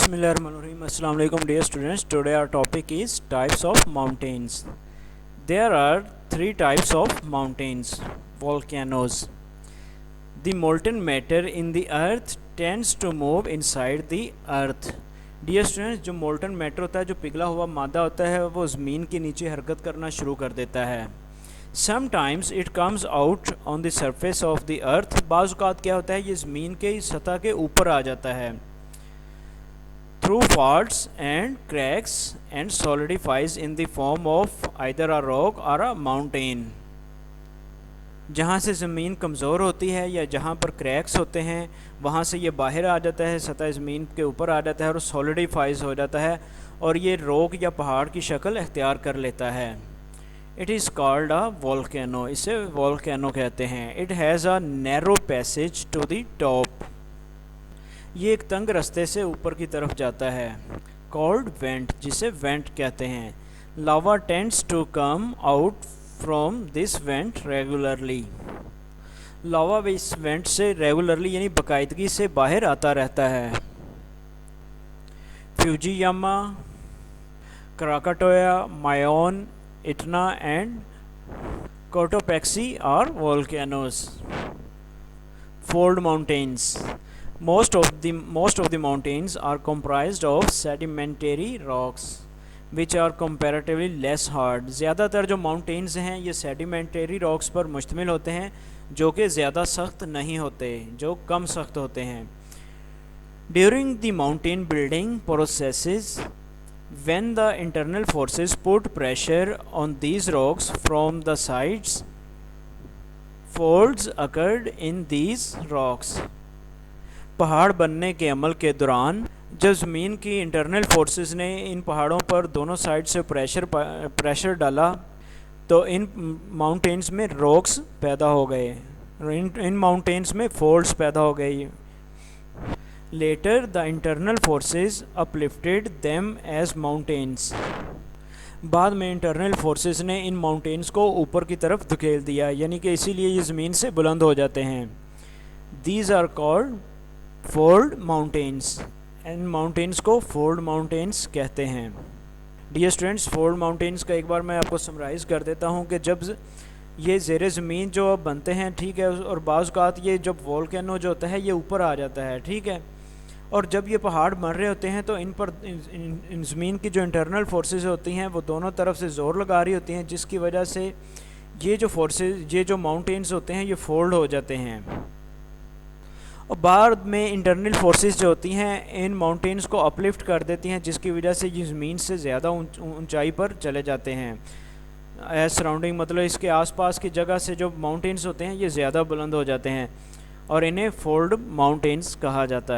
Bismillahirrahmanirrahim. Assalamu alaikum dear students. Today our topic is types of mountains. There are three types of mountains. Volcanoes. The molten matter in the earth tends to move inside the earth. Dear students, जो molten matter होता है, जो पिघला हुआ मादा होता है, वो ज़मीन के नीचे हरकत करना शुरू कर देता है. Sometimes it comes out on the surface of the earth. बाज़ औक़ात क्या होता है, ये ज़मीन के सतह के ऊपर आ जाता है. Through faults and cracks and solidifies in the form of either a rock or a mountain. जहाँ से ज़मीन कमज़ोर होती है या जहाँ पर क्रैक्स होते हैं वहाँ से ये बाहर आ जाता है, सतह ज़मीन के ऊपर आ जाता है और सॉलिडिफाइज हो जाता है और ये रॉक या पहाड़ की शक्ल इख्तियार कर लेता है. It is called a volcano. इसे वोल्केनो कहते हैं. It has a narrow passage to the top. ये एक तंग रास्ते से ऊपर की तरफ जाता है. कॉल्ड वेंट, जिसे वेंट कहते हैं. Lava tends to come out from this vent regularly. Lava इस वेंट से रेगुलरली यानी बाकायदगी से बाहर आता रहता है. Fujiyama, Krakatoa, Mayon, Etna and Cotopaxi are volcanoes. Fold mountains. Most of the mountains are comprised of sedimentary rocks which are comparatively less hard. ज़्यादातर जो mountains हैं ये sedimentary rocks पर मुश्तमिल होते हैं जो कि ज़्यादा सख्त नहीं होते, जो कम सख्त होते हैं. During the mountain building processes, when the internal forces put pressure on these rocks from the sides, folds occurred in these rocks. पहाड़ बनने के अमल के दौरान जब ज़मीन की इंटरनल फोर्सेस ने इन पहाड़ों पर दोनों साइड से प्रेशर डाला तो इन माउंटेन्स में रॉक्स पैदा हो गए, इन माउंटेन्स में फोल्ड्स पैदा हो गई. Later the internal forces uplifted them as mountains. बाद में इंटरनल फोर्सेस ने इन माउंटेन्स को ऊपर की तरफ धकेल दिया, यानी कि इसीलिए ये ज़मीन से बुलंद हो जाते हैं. These are called fold mountains. इन माउंटेन्स को फोल्ड माउंटेन्स कहते हैं. डियर स्टूडेंट्स, फोल्ड माउंटेन्स का एक बार मैं आपको समराइज़ कर देता हूँ कि जब ये ज़ेर ज़मीन जो बनते हैं, ठीक है, और बाज़ औक़ात ये जब वोल्केनो जो होता है ये ऊपर आ जाता है, ठीक है, और जब ये पहाड़ बन रहे होते हैं तो इन पर इन ज़मीन की जो इंटरनल फोर्सेस होती हैं वो दोनों तरफ से ज़ोर लगा रही होती हैं, जिसकी वजह से ये जो फोर्सेस, ये जो माउंटेन्स होते हैं ये फोल्ड हो जाते हैं. और बाद में इंटरनल फोर्सेस जो होती हैं इन माउंटेन्स को अपलिफ्ट कर देती हैं, जिसकी वजह से ये ज़मीन से ज़्यादा ऊंचाई पर चले जाते हैं. एज सराउंडिंग मतलब इसके आसपास की जगह से जो माउंटेन्स होते हैं ये ज़्यादा बुलंद हो जाते हैं और इन्हें फोल्ड माउंटेन्स कहा जाता है.